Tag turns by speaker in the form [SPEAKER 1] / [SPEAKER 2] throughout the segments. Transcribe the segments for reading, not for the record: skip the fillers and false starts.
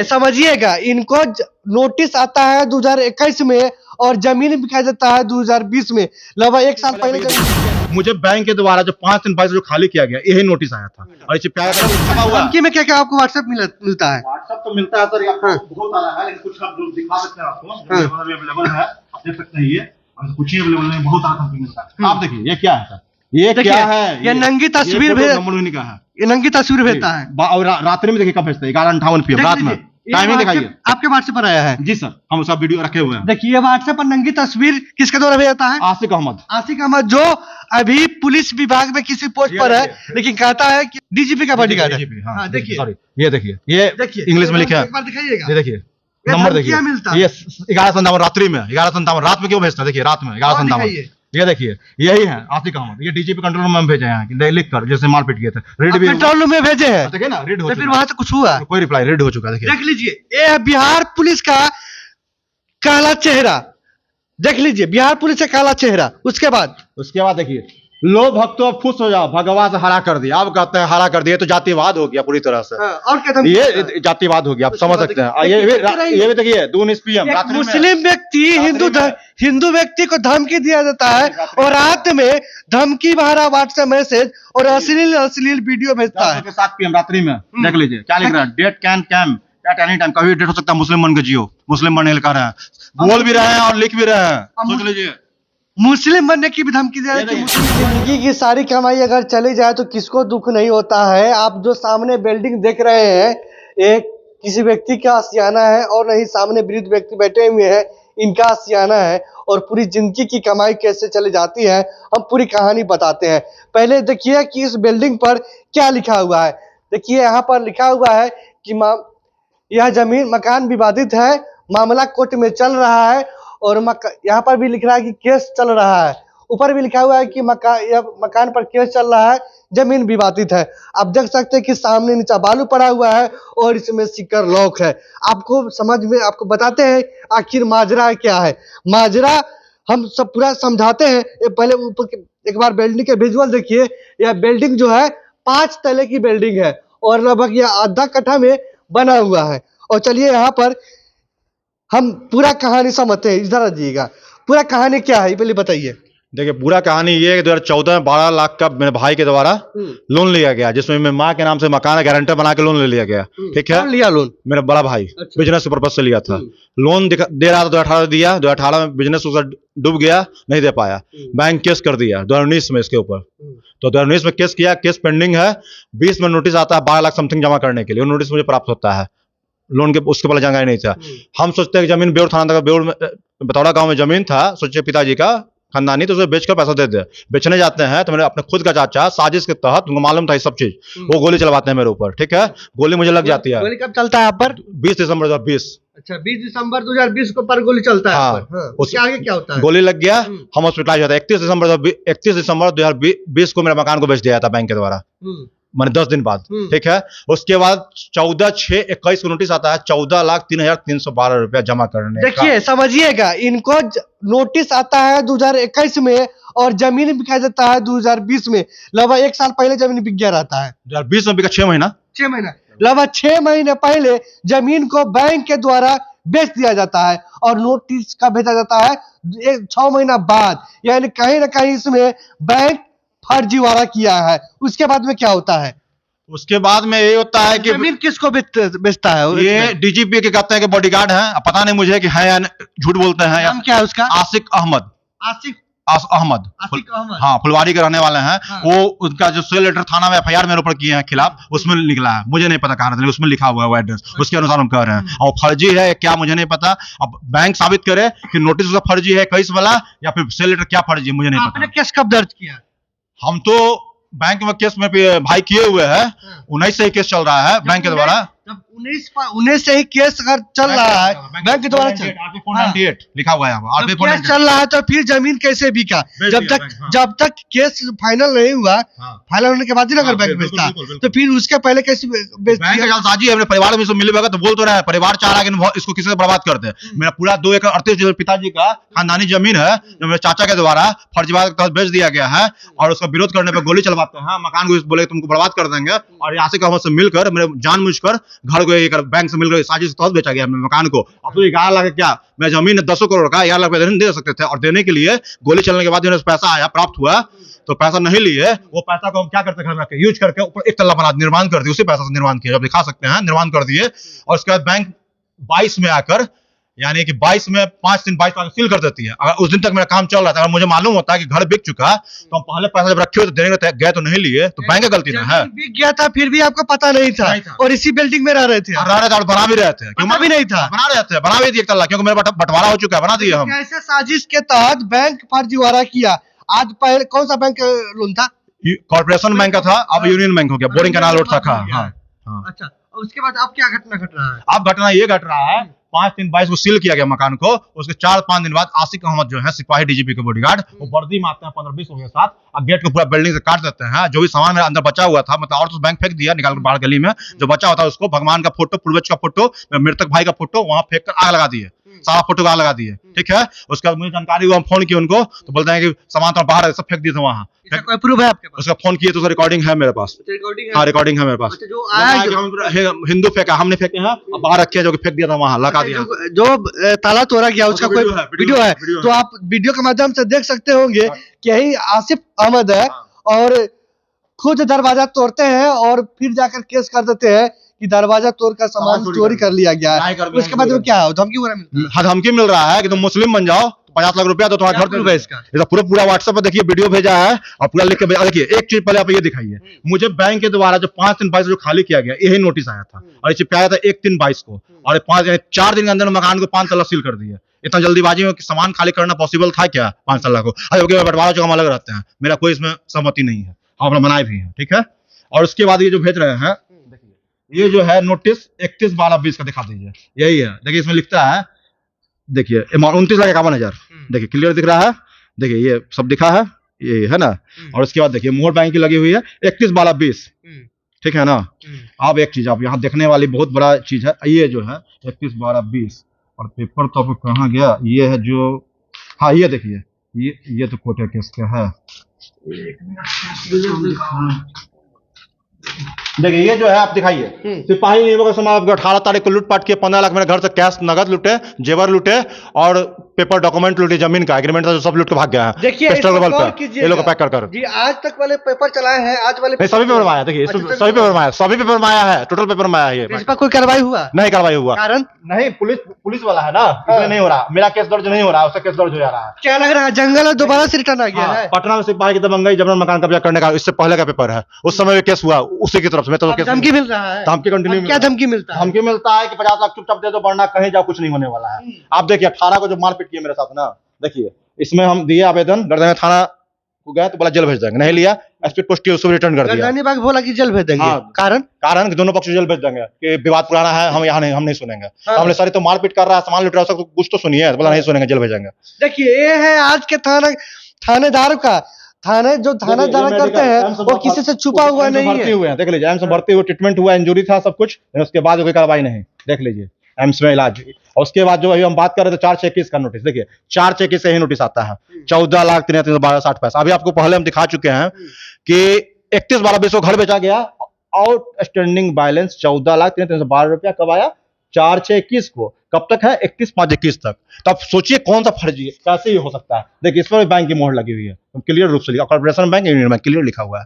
[SPEAKER 1] समझिएगा, इनको नोटिस आता है 2021 में और जमीन दिखाई देता है 2020 में। लगभग 1 साल पहले
[SPEAKER 2] मुझे बैंक के द्वारा जो 5 दिन पहले जो खाली किया गया यही नोटिस आया था और इसे प्यार छपा हुआ
[SPEAKER 1] धमकी में क्या क्या आपको व्हाट्सएप मिलता है?
[SPEAKER 2] व्हाट्सएप तो मिलता है सर, आपको बहुत सारा है, लेकिन कुछ हम जो दिखा सकते हैं आपको अवेलेबल है, आप देख सकते हैं। ये कुछ ही अवेलेबल नहीं, बहुत सारा धमकी मिलता है। आप देखिए ये क्या है सर, ये क्या है,
[SPEAKER 1] ये नंगी तस्वीर भेज, ये नंगी तस्वीर भेजता है
[SPEAKER 2] और रात्रि में देखिए कब भेजता है 11:58 PM रात में। टाइमिंग दिखाइए,
[SPEAKER 1] आपके व्हाट्सएप पर आया है
[SPEAKER 2] जी सर, हम सब वीडियो रखे हुए हैं।
[SPEAKER 1] देखिए व्हाट्सएप पर नंगी तस्वीर किसके द्वारा भेजता है?
[SPEAKER 2] आसिक अहमद,
[SPEAKER 1] जो अभी पुलिस विभाग में किसी पोस्ट पर है, लेकिन कहता है कि डीजीपी का बॉडीगार्ड है। हाँ, देखिए
[SPEAKER 2] ये देखिए, ये इंग्लिश में लिखा है,
[SPEAKER 1] एक बार दिखाइएगा,
[SPEAKER 2] ये देखिए नंबर देखिए, ये 11:57 रात्रि में, 11:57 रात में क्यों भेजता है? देखिए रात में 11:57, ये देखिए यही है आसिक अहमद, ये डीजीपी कंट्रोल रूम में भेजे हैं लिख कर, जैसे मारपीट किए थे। रीड भी कंट्रोल रूम में भेजे हैं, देखिए ना, रीड हो, फिर वहां से कुछ हुआ, कोई रिप्लाई, रीड हो चुका है। देखिए
[SPEAKER 1] देख लीजिए, ये बिहार पुलिस का काला चेहरा, देख लीजिए बिहार पुलिस का काला चेहरा। उसके बाद
[SPEAKER 2] देखिए, लो भक्तों अब खुश हो जाओ, भगवान से हरा कर दिया। अब कहते हैं हरा कर दिया तो जातिवाद हो गया पूरी तरह से।
[SPEAKER 1] और क्या
[SPEAKER 2] ये जातिवाद हो गया, आप समझ सकते हैं। ये भी देखिए 2:19 PM
[SPEAKER 1] मुस्लिम व्यक्ति हिंदू व्यक्ति को धमकी दिया जाता है और रात में धमकी भरा व्हाट्सएप मैसेज और अश्लील वीडियो भेजता है।
[SPEAKER 2] 7 PM रात्रि में देख लीजिए क्या लिख रहा है, death can come at any time, कभी डेट हो सकता है, मुस्लिम बन के जियो, मुस्लिम बनने लिखा रहे हैं, बोल भी रहे हैं और लिख भी रहे हैं, सोच लीजिए।
[SPEAKER 1] मुस्लिम बनने की भी धमकी दे रहे हैं। जिंदगी की सारी कमाई अगर चली जाए तो किसको दुख नहीं होता है। आप जो सामने बिल्डिंग देख रहे हैं, एक किसी व्यक्ति का आशियाना है और नहीं सामने वृद्ध व्यक्ति बैठे हुए हैं, इनका आशियाना है और पूरी जिंदगी की कमाई कैसे चली जाती है हम पूरी कहानी बताते हैं। पहले देखिए कि इस बिल्डिंग पर क्या लिखा हुआ है। देखिए यहाँ पर लिखा हुआ है कि यह जमीन मकान विवादित है, मामला कोर्ट में चल रहा है और यहाँ पर भी लिख रहा है कि केस चल रहा है। ऊपर भी लिखा हुआ है कि मकान पर केस चल रहा है, जमीन विवादित है। आप देख सकते हैं कि सामने नीचा बालू पड़ा हुआ है और इसमें सिक्कर लॉक है। आपको समझ में, आपको बताते हैं आखिर माजरा क्या है। माजरा हम सब पूरा समझाते हैं। पहले ऊपर एक बार बिल्डिंग के विजुअल देखिए। यह बिल्डिंग जो है 5 तले की बिल्डिंग है और लगभग यह आधा कट्ठा में बना हुआ है। और चलिए यहाँ पर हम पूरा कहानी समझते हैं। इधर आइएगा, पूरा कहानी क्या है पहले बताइए।
[SPEAKER 2] देखिए पूरा कहानी ये 2014 में 12 लाख का मेरे भाई के द्वारा लोन लिया गया, जिसमें मेरी माँ के नाम से मकान गारंटर बना के लोन ले लिया गया। ठीक है,
[SPEAKER 1] लिया लोन
[SPEAKER 2] मेरा बड़ा भाई बिजनेस पर्पज से लिया था। लोन दे रहा था 2018 दिया, 2018 में बिजनेस उसका डूब गया, नहीं दे पाया। बैंक केस कर दिया 2019 में इसके ऊपर। तो 2019 में केस किया, केस पेंडिंग है। 20 में नोटिस आता है 12 लाख समथिंग जमा करने के लिए। वो नोटिस मुझे प्राप्त होता है, लोन के उसके पहले जानकारी नहीं था। हम सोचते हैं कि जमीन बेउर थाना तक, बेउर में बतौड़ा गांव में जमीन था, सोचे पिताजी का खानदानी, तो उसे बेचकर पैसा दे दे। बेचने जाते हैं तो मैंने अपने खुद का चाचा साजिश के तहत, उनको मालूम था ये सब चीज, वो गोली चलवाते हैं मेरे ऊपर। ठीक है, गोली मुझे लग जाती है।
[SPEAKER 1] गोली कब चलता है आप पर?
[SPEAKER 2] 20 दिसंबर 2020।
[SPEAKER 1] अच्छा, 20 दिसंबर 2020 को पर गोली चलता है।
[SPEAKER 2] हाँ,
[SPEAKER 1] उसके आगे क्या होता है?
[SPEAKER 2] गोली लग गया, हम हॉस्पिटलाइज जाते हैं। 31 दिसंबर 2020 को मेरे मकान को बेच दिया था बैंक के द्वारा, मैंने 10 दिन बाद। ठीक है, उसके बाद 14/6/21 को नोटिस आता है 14,03,312 रुपया जमा करने।
[SPEAKER 1] देखिए समझिएगा, इनको नोटिस आता है 2021 में और जमीन दिखाई देता है 2020 में। लगभग 1 साल पहले जमीन बिक गया रहता है।
[SPEAKER 2] 2020 में बिका 6 महीना,
[SPEAKER 1] लगभग 6 महीने पहले जमीन को बैंक के द्वारा बेच दिया जाता है और नोटिस का भेजा जाता है 6 महीना बाद। यानी कहीं ना कहीं इसमें बैंक फर्जीवाड़ा किया है। उसके बाद में क्या होता है?
[SPEAKER 2] उसके बाद में ये होता है कि
[SPEAKER 1] जमीन किसको बेचता है?
[SPEAKER 2] ये डीजीपी के कहते हैं कि बॉडीगार्ड है, पता नहीं मुझे कि है या झूठ बोलते हैं।
[SPEAKER 1] नाम क्या है उसका?
[SPEAKER 2] आसिक अहमद।
[SPEAKER 1] आसिक अहमद,
[SPEAKER 2] हाँ, फुलवारी के रहने वाले हैं। हाँ। वो उनका जो सेल लेटर थाना में FIR मेरे ऊपर किए हैं खिलाफ, उसमें निकला है। मुझे नहीं पता कहाँ, उसमें लिखा हुआ है वो एड्रेस, उसके अनुसार हम कह रहे हैं। और फर्जी है क्या मुझे नहीं पता। अब बैंक साबित करे कि नोटिस उसका फर्जी है 21 वाला, या फिर सेल लेटर क्या फर्जी है मुझे नहीं पता।
[SPEAKER 1] आपने केस कब दर्ज किया?
[SPEAKER 2] हम तो बैंक में केस में भाई किए हुए हैं। 19 से ही केस चल रहा है बैंक के द्वारा।
[SPEAKER 1] 19 से ही केस अगर चल रहा है बैंक के द्वारा,
[SPEAKER 2] 498 लिखा हुआ है।
[SPEAKER 1] केस चल रहा है तो फिर जमीन कैसे बिका? जब तक केस फाइनल नहीं हुआ, फाइनल होने के बाद ही अगर बैंक बेचता तो फिर उसके पहले कैसे
[SPEAKER 2] जालसाजी है? अपने परिवार में मिले बगैर तो बोल तो रहा है, परिवार चाह रहा है कि इसको किसी से बर्बाद कर दे। मेरा पूरा 2 एकड़ 38 पिताजी का खानदानी जमीन है, जो मेरे चाचा के द्वारा फर्जीवाड़ा के तहत बेच दिया गया है और उसका विरोध करने पर गोली चलवाते हैं। मकान को बोले तुमको बर्बाद कर देंगे और आसिक अहमद से मिलकर मेरे जानबूझकर घर घर को ये बैंक से मिल गई, साजिश के तहत बेचा गया मकान को। अब तो 11 लाख क्या, मैं जमीन 10 करोड़ का 11 लाख रुपए दे सकते थे, और देने के लिए गोली चलने के बाद जो पैसा आया, प्राप्त हुआ, तो पैसा नहीं लिए, वो पैसा को हम क्या करते घर में यूज करके ऊपर एक तल्ला बना निर्माण कर दिए, उसी पैसा से निर्माण किया, जब दिखा सकते हैं निर्माण कर दिए। और उसके बाद बैंक 22 में आकर, यानी कि 22 में 5 दिन 22 सील कर देती है। अगर उस दिन तक मेरा काम चल रहा था, अगर मुझे मालूम होता है कि घर बिक चुका, तो हम पहले पैसा जब रखे हुए तो देने गए तो नहीं लिए, तो बैंक का गलती ना है।
[SPEAKER 1] बिक गया था फिर भी आपको पता नहीं था, और इसी बिल्डिंग में रह रहे थे,
[SPEAKER 2] और बना भी रहे थे,
[SPEAKER 1] क्यों भी नहीं था,
[SPEAKER 2] बना रहे थे, बना भी दिए तल्ला, क्योंकि मेरा बंटवारा हो चुका है, बना दिए हम।
[SPEAKER 1] कैसे साजिश के तहत बैंक फर्जीवाड़ा किया? आज पहले कौन सा बैंक लोन था?
[SPEAKER 2] कॉर्पोरेशन बैंक का था, अब यूनियन बैंक हो गया, बोरिंग कैनाल रोड शाखा। हाँ,
[SPEAKER 1] अच्छा, उसके बाद अब क्या घटना घट रहा है?
[SPEAKER 2] अब घटना ये घट रहा है, 5/3/22 को सील किया गया मकान को, उसके 4-5 दिन बाद आसिक अहमद जो है सिपाही डीजीपी के बॉडीगार्ड, वो वर्दी में आते हैं 15-20 लोगों के साथ, अब गेट को पूरा बिल्डिंग से काट देते हैं। जो भी सामान मेरे अंदर बचा हुआ था, मतलब और तो बैंक फेंक दिया निकाल कर बाहर गली में, जो बचा होता है उसको, भगवान का फोटो, पूर्वज का फोटो, मृतक भाई का फोटो वहां फेंक कर आग लगा दिए, सारा फोटो को आग लगा दिए। ठीक है, उसके बाद मुझे जानकारी हुआ, हम फोन किए उनको, तो बोलते हैं कि सामान तो बाहर सब फेंक दिए थे वहां।
[SPEAKER 1] कोई प्रूफ है आपके पास?
[SPEAKER 2] उसका फोन किए तो उसका रिकॉर्डिंग है मेरे पास, हाँ रिकॉर्डिंग है मेरे पास।
[SPEAKER 1] जो आया
[SPEAKER 2] हिंदू फेंका, हमने फेंके हैं, बाहर रखे जो कि फेंक दिया था वहां, लगा दिया।
[SPEAKER 1] जो ताला तोड़ा गया उसका कोई वीडियो है, तो आप वीडियो के माध्यम से देख सकते होंगे कि यही आसिफ अहमद है, और खुद दरवाजा तोड़ते हैं और फिर जाकर केस कर देते हैं कि दरवाजा तोड़कर सामान चोरी कर लिया गया है। उसके बाद क्या है, धमकी वगैरह मिलता है?
[SPEAKER 2] हाँ, धमकी मिल रहा है कि तुम मुस्लिम बन जाओ, 50 लाख रुपया तो तुम्हारा घर
[SPEAKER 1] है इसका।
[SPEAKER 2] इसका पूरा व्हाट्सएप पे देखिए, वीडियो भेजा है और पूरा लिख के भेजा। देखिए एक चीज पहले आप ये दिखाइए, मुझे बैंक के द्वारा जो 5/3/22 जो खाली किया गया, यही नोटिस आया था, और ये चिपकाया था 1/3/22 को, और 4 दिन के अंदर मकान को 5 तल्ला सील कर दिया। इतना जल्दीबाजी में सामान खाली करना पॉसिबल था क्या 5 तल्ला को? अरे बंटवारा जो हम अलग रहते हैं, मेरा कोई इसमें सहमति नहीं है, हम बनाए भी हैं। ठीक है, और उसके बाद ये जो भेज रहे हैं, ये जो है नोटिस 31/12/20 का दिखा दीजिए, यही है। देखिए इसमें लिखता है, देखिए 29,51,000, देखिए क्लियर दिख रहा है, देखिए ये सब दिखा है, ये है ना। और उसके बाद देखिए मोहर बैंक की लगी हुई है 31/12/20, ठीक है ना। अब एक चीज आप यहाँ देखने वाली बहुत बड़ा चीज है, ये जो है 31/12/20, और पेपर तो आपको कहाँ गया, ये है जो, हाँ ये देखिए, ये तो कोर्ट केस का है। देखिए ये जो है आप दिखाइए, सिपाही नियमों के समाज 18 तारीख को लूटपाट किए, 15 लाख मेरे घर से कैश नगद लूटे, जेवर लूटे, और पेपर डॉक्यूमेंट लूटे, जमीन का एग्रीमेंट था सब लूट के भाग गया है।
[SPEAKER 1] देखिए
[SPEAKER 2] ये लोग पैक कर
[SPEAKER 1] जी, आज तक वाले पेपर चलाए हैं, आज वाले
[SPEAKER 2] सभी पेपर में आया। देखिए सभी पेपर में आया, सभी पेपर में आया है, टोटल पेपर में आया है।
[SPEAKER 1] इस पर कोई कार्रवाई हुआ?
[SPEAKER 2] नहीं कार्रवाई हुआ,
[SPEAKER 1] कारण
[SPEAKER 2] नहीं, पुलिस वाला है ना, इसलिए नहीं हो रहा। मेरा केस दर्ज नहीं हो रहा, उसका केस दर्ज हो जा रहा है।
[SPEAKER 1] क्या लग रहा है जंगल में दोबारा से रिटर्न आ गया है?
[SPEAKER 2] पटना में सिपाही की दबंगई, जबरन मकान कब्जा करने का इससे पहले का पेपर है, उस समय केस हुआ उसी की तरफ से।
[SPEAKER 1] धमकी मिल रहा है,
[SPEAKER 2] धमकी कंटिन्यू,
[SPEAKER 1] क्या धमकी मिलता है?
[SPEAKER 2] धमकी मिलता है कि 50 लाख चुपचाप दे दो, वरना कहीं जाओ, कुछ नहीं होने वाला है। आप देखिए 18 को जो मारपीट किया मेरे साथ ना, देखिए इसमें हम दिए आवेदन, गर्दनी थाना को गए तो बोला जेल भेज देंगे, नहीं लिया, एसपी पोस्ट किया, उसको रिटर्न कर दिया।
[SPEAKER 1] गर्दनी बाग बोला कि जेल भेज देंगे।
[SPEAKER 2] कारण कि दोनों पक्ष जेल भेज देंगे कि विवाद पुराना है, हम यहाँ नहीं, हम नहीं सुनेंगे। हमने सारी तो मारपीट कर रहा है, सामान लूट रहा है, कुछ तो सुनिए, बोला नहीं सुनेंगे, जेल भेजेंगे।
[SPEAKER 1] देखिए ये है आज के थानेदार का, जो थानेदार करते हैं वो किसी से छुपा हुआ नहीं है।
[SPEAKER 2] देख लीजिए, एम्स में भर्ती हुए, ट्रीटमेंट हुआ, इंजरी था सब कुछ, उसके बाद कोई कार्रवाई नहीं, देख लीजिए एम्स में इलाज। और उसके बाद जो अभी हम बात कर रहे थे 4/6/21 का नोटिस, देखिए 4/6/21 से ही नोटिस आता है, 14,03,312.60 अभी आपको पहले हम दिखा चुके हैं कि 31/12/20 को घर बेचा गया, आउटस्टैंडिंग बैलेंस 14,03,312 रुपया कब आया? 4/6/21 को। कब तक है? 31/5/21 तक। तो आप सोचिए कौन सा फर्जी है, कैसे ही हो सकता है। देखिए इस पर बैंक की मोहर लगी हुई है, क्लियर रूप से लिखा, corporation bank, union bank, clear लिखा हुआ है।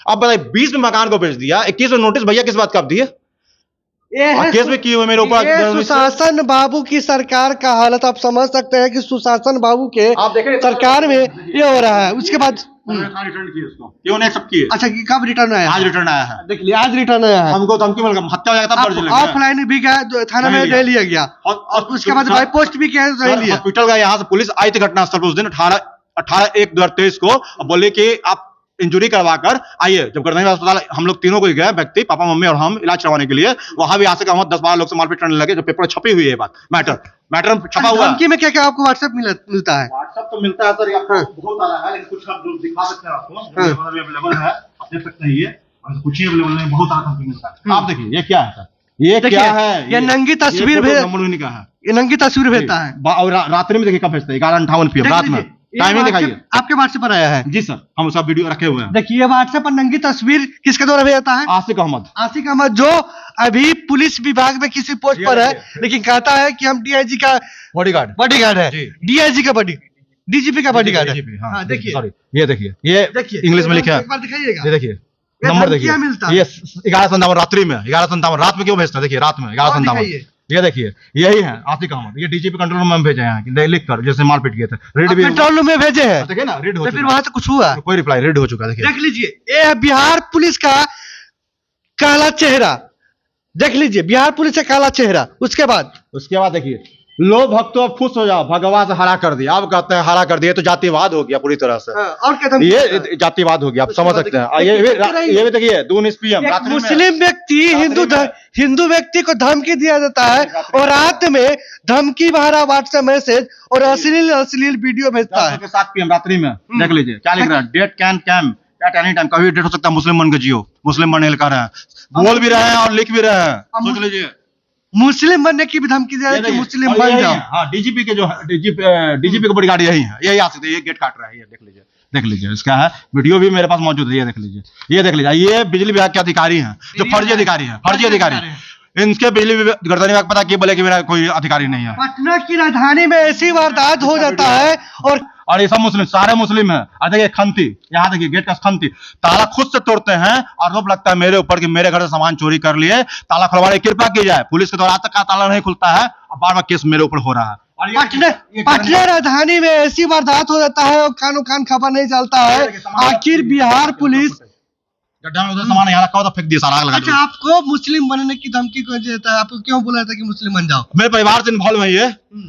[SPEAKER 2] अब बताइए 20 में मकान को बेच दिया, 21 में नोटिस, भैया किस बात का आप दिए? केस में किए हुए मेरे ऊपर।
[SPEAKER 1] सुशासन बाबू की सरकार का हालत आप समझ सकते हैं कि सुशासन बाबू के सरकार में ये हो रहा है। उसके बाद
[SPEAKER 2] रिटर्न किए उसको, क्यों नहीं सब किए?
[SPEAKER 1] अच्छा कब रिटर्न आया?
[SPEAKER 2] आज रिटर्न आया है,
[SPEAKER 1] देख लिया, आज रिटर्न आया है।
[SPEAKER 2] हमको धमकी मिल गया, हत्या हो जाएगा तब दर्ज लेंगे।
[SPEAKER 1] ऑफलाइन भी गया, थाना में ले लिया गया, और उसके बाद बाई पोस्ट भी किया,
[SPEAKER 2] हॉस्पिटल गया, यहाँ से पुलिस आई थी घटनास्थल पर उस दिन 18/1/2023 को, बोले कि आप इंजुरी करवा कर आइए। जब गर्दनी अस्पताल हम लोग तीनों को गए, व्यक्ति, पापा मम्मी और हम, इलाज करवाने के लिए, वहां भी आसिक अहमद 10-12 लोग से मारपीट करने लगे। जो पेपर छपी हुई है, बात मैटर छपा हुआ।
[SPEAKER 1] धमकी में क्या आपको व्हाट्सएप मिलता है?
[SPEAKER 2] व्हाट्सएप तो मिलता है सर, बहुत सारा है, लेकिन कुछ आप दिखा सकते हैं आपको, अवेलेबल है, आप देख सकते हैं। ये कुछ ही अवेलेबल नहीं, बहुत सारा धमकी मिलता है। आप देखिए ये क्या है सर, ये क्या है?
[SPEAKER 1] ये नंगी तस्वीर भेज,
[SPEAKER 2] नंबर का है,
[SPEAKER 1] ये नंगी तस्वीर भेजता है,
[SPEAKER 2] और रात्रि में देखिए कब भेजता है, 11:58 PM रात में। टाइमिंग दिखाइए।
[SPEAKER 1] आपके व्हाट्सएप पर आया है?
[SPEAKER 2] जी सर, हम उसका वीडियो रखे हुए हैं।
[SPEAKER 1] देखिए व्हाट्सएप पर नंगी तस्वीर किसके द्वारा भेजा जाता है?
[SPEAKER 2] आसिक अहमद।
[SPEAKER 1] आसिक अहमद, जो अभी पुलिस विभाग में किसी पोस्ट पर है, लेकिन कहता है कि हम डीआईजी का बॉडीगार्ड है, डीआईजी का डीजीपी का बॉडीगार्ड है। हाँ, देखिए
[SPEAKER 2] ये देखिए इंग्लिश में लिखा है,
[SPEAKER 1] एक बार दिखाइएगा।
[SPEAKER 2] ये देखिए नंबर देखिए,
[SPEAKER 1] क्या मिलता
[SPEAKER 2] ये 11:57 रात्रि में, 11:57 रात में क्यों भेजता है? देखिए रात में 11:57, ये देखिए यही है आसिक अहमद। ये डीजीपी कंट्रोल रूम में भेजे हैं लिख कर, जैसे मारपीट किए थे। रीड भी
[SPEAKER 1] कंट्रोल रूम में भेजे हैं,
[SPEAKER 2] देखिए ना, रीड हो
[SPEAKER 1] तो
[SPEAKER 2] चुका
[SPEAKER 1] फिर वहां से कुछ हुआ?
[SPEAKER 2] कोई रिप्लाई, रीड हो चुका है। देखिए
[SPEAKER 1] देख लीजिए, ये है बिहार पुलिस का काला चेहरा। देख लीजिए बिहार पुलिस का काला चेहरा। उसके बाद
[SPEAKER 2] देखिए, लो भक्तों अब खुश हो जाओ, भगवान से हरा कर दिया। अब कहते हैं हरा कर दिया, तो जातिवाद हो गया पूरी तरह से।
[SPEAKER 1] और क्या
[SPEAKER 2] ये जातिवाद हो गया, आप समझ सकते हैं। ये भी देखिए 2:19 PM
[SPEAKER 1] मुस्लिम व्यक्ति हिंदू व्यक्ति को धमकी दिया जाता है, और रात में धमकी भरा व्हाट्सएप मैसेज और अश्लील वीडियो भेजता है।
[SPEAKER 2] 7 PM रात्रि में। देख लीजिए क्या लिख रहा है, death can come at any time, कभी डेट हो सकता है। मुस्लिम बन के जियो, मुस्लिम बनने लिखा रहे हैं, बोल भी रहे हैं और लिख भी रहे हैं। सोच लीजिए,
[SPEAKER 1] मुस्लिम बनने की भी धमकी दे रही है कि मुस्लिम बन जाओ।
[SPEAKER 2] हाँ, डीजीपी के जो डीजीपी का बॉडीगार्ड यही है, यही आ सकते हैं। ये गेट काट रहा है, ये देख लीजिए इसका है वीडियो भी मेरे पास मौजूद है। ये देख लीजिए, ये बिजली विभाग के अधिकारी हैं, जो फर्जी अधिकारी हैं। इनके बिजली गर्दनी विभाग पता कि बोले कि मेरा कोई अधिकारी नहीं है।
[SPEAKER 1] पटना की राजधानी में ऐसी वारदात हो जाता है,
[SPEAKER 2] और ये सब मुस्लिम, सारे मुस्लिम हैं। और देखिए खंती, यहाँ देखिए गेट का खंती, ताला खुद से तोड़ते हैं, आरोप लगता है मेरे ऊपर कि मेरे घर से सामान चोरी कर लिए, ताला खुलवाने की कृपा की जाए। पुलिस के द्वारा आज तक का ताला नहीं खुलता है, अब बार बार केस मेरे ऊपर हो रहा है।
[SPEAKER 1] पटना राजधानी में ऐसी वारदात हो जाता है और कानो कान खबर नहीं चलता है। आखिर बिहार पुलिस
[SPEAKER 2] गड्ढा में उधर सामान यहाँ रखा हुआ था, फेंक दिया, सारा आग लगा दिया।
[SPEAKER 1] अच्छा, आपको मुस्लिम बनने की धमकी कौन देता है? आपको क्यों बोला था कि मुस्लिम बन जाओ?
[SPEAKER 2] मेरे परिवार से इन्वॉल्व है ये,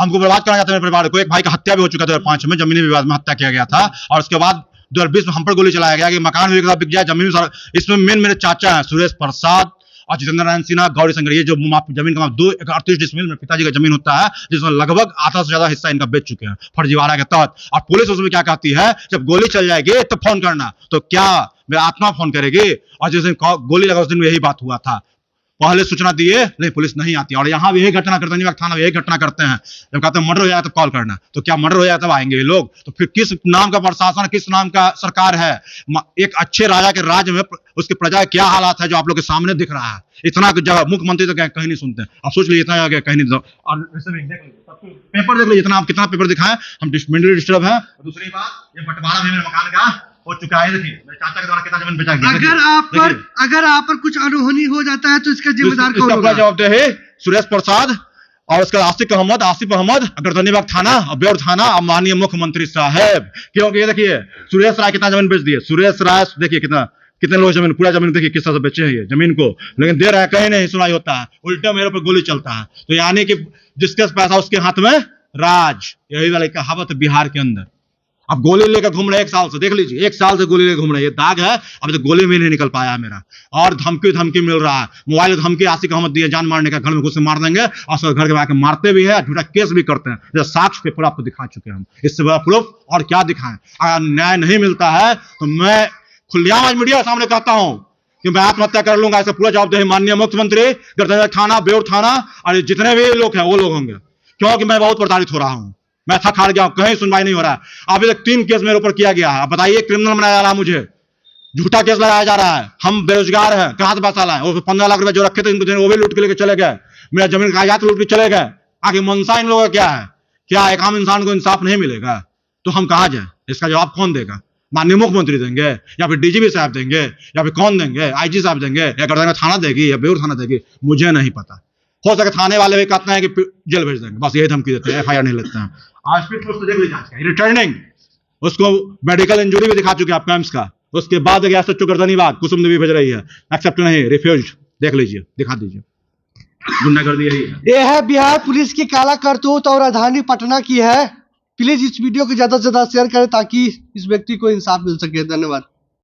[SPEAKER 2] हमको बर्बाद करना चाहते हैं। मेरे परिवार को, एक भाई का हत्या भी हो चुका था 2005 में, जमीनी विवाद में हत्या किया गया था। और उसके बाद 2020 में हम पर गोली चलाया गया कि मकान भी बिक जाए, जमीन सारा। इसमें मेन मेरे चाचा हैं सुरेश प्रसाद और जितेंद्र नारायण सिन्हा, गौरी शंकर। ये जो जमीन का 238 डिसमिल में पिताजी का जमीन होता है, जिसमें लगभग आधा से ज्यादा हिस्सा इनका बेच चुके हैं फर्जीवाड़ा के तहत। और पुलिस उसमें क्या कहती है, जब गोली चल जाएगी तो फोन करना, तो क्या मेरा आत्मा फोन करेगी? और जिस दिन गोली लगा उस दिन यही बात हुआ था। पहले सूचना दिए, नहीं पुलिस नहीं आती। और यहाँ भी यही घटना करते हैं, थाना यही घटना करते हैं। जब कहते हैं मर्डर हो जाए तब कॉल करना, तो क्या मर्डर हो जाए तब आएंगे ये लोग? तो फिर किस नाम का प्रशासन, किस नाम का सरकार है? एक अच्छे राजा के राज्य में उसकी प्रजा क्या हालात है, जो आप लोग के सामने दिख रहा है। इतना जगह मुख्यमंत्री तो कहीं नहीं सुनते। आप सोच लीजिए, इतना जगह कहीं नहीं। और पेपर देख लीजिए, इतना आप कितना पेपर दिखाएं, हम मेंटली डिस्टर्ब है। दूसरी बात, ये बंटवारा भी मेरे मकान का हो चुका है। देखिए मेरे चाचा के द्वारा कितना जमीन बेचा गया।
[SPEAKER 1] अगर आप पर कुछ अनहोनी हो जाता है तो इसका जिम्मेदार कौन होगा?
[SPEAKER 2] जवाबदेह है सुरेश प्रसाद और उसका आसिफ अहमद, गर्दनी विभाग थाना, बेउर थाना और माननीय मुख्यमंत्री साहब। क्योंकि ये देखिए सुरेश राय कितना जमीन बेच दिए। सुरेश राय देखिए कितने लोग जमीन, पूरा जमीन देखिए किस तरह से बेचे हैं ये जमीन को, लेकिन दे रहे हैं, कहीं नहीं सुनाई होता है, उल्टा मेरे ऊपर गोली चलता है। तो यानी कि जिसके पैसा उसके हाथ में राज, यही वाली कहावत बिहार के अंदर। अब गोली लेकर घूम रहे 1 साल से, देख लीजिए 1 साल से गोली लेकर घूम रहे। ये दाग है, अभी तो गोली में नहीं निकल पाया है मेरा। और धमकी मिल रहा है, मोबाइल धमकी आसिक अहमद दिए, जान मारने का, घर में घुस से मार देंगे, और सब घर के आके मारते भी है, झूठा केस भी करते हैं। जैसे साक्ष्य पेपर आपको दिखा चुके हैं हम, इससे बड़ा प्रूफ और क्या दिखाएं? अगर न्याय नहीं मिलता है तो मैं खुलेआम आज मीडिया के सामने कहता हूं कि मैं आत्महत्या कर लूंगा। इसका पूरा जवाबदेही माननीय मुख्यमंत्री, गर्दनी थाना, बेउर थाना और जितने भी लोग हैं वो लोग होंगे। क्योंकि मैं बहुत प्रताड़ित हो रहा हूं, मैं थक हार गया हूं, कहीं सुनवाई नहीं हो रहा है। अभी तक 3 केस मेरे ऊपर किया गया है। बताइए, क्रिमिनल बनाया जा रहा है, मुझे झूठा केस लगाया जा रहा है। हम बेरोजगार हैं, कहां से पैसा लाए? और 15 लाख रुपए जो रखे थे इनको वो भी लूट के लेके चले गए। मेरा जमीन कागजात लूट के चले गए। आगे मनसा इन लोगों का क्या है? क्या एक आम इंसान को इंसाफ नहीं मिलेगा? तो हम कहां जाए? इसका जवाब कौन देगा? माननीय मुख्यमंत्री देंगे, या फिर डीजीपी साहब देंगे, या फिर कौन देंगे? आईजी साहब देंगे, या गर्दनी थाना देगी, या बेउर थाना देगी? मुझे नहीं पता। हो सके थाने वाले भी कहते हैं कि जेल भेज देंगे, बस यही धमकी देते हैं, FIR नहीं लेते हैं। आज फिर तो देख लीजिए रिटर्निंग, उसको मेडिकल इंजरी भी दिखा चुके हैं आप कैंप्स का। उसके बाद गया सच्चो गर्दनी बाग, कुसुम देवी भेज रही है, एक्सेप्ट नहीं, रिफ्यूज। देख लीजिए, दिखा दीजिए, गुंडागर्दी यही है।
[SPEAKER 1] ये है बिहार पुलिस की काला करतूत और राजधानी पटना की है। प्लीज इस वीडियो को ज्यादा से ज्यादा शेयर करें ताकि इस व्यक्ति को इंसाफ मिल सके। धन्यवाद।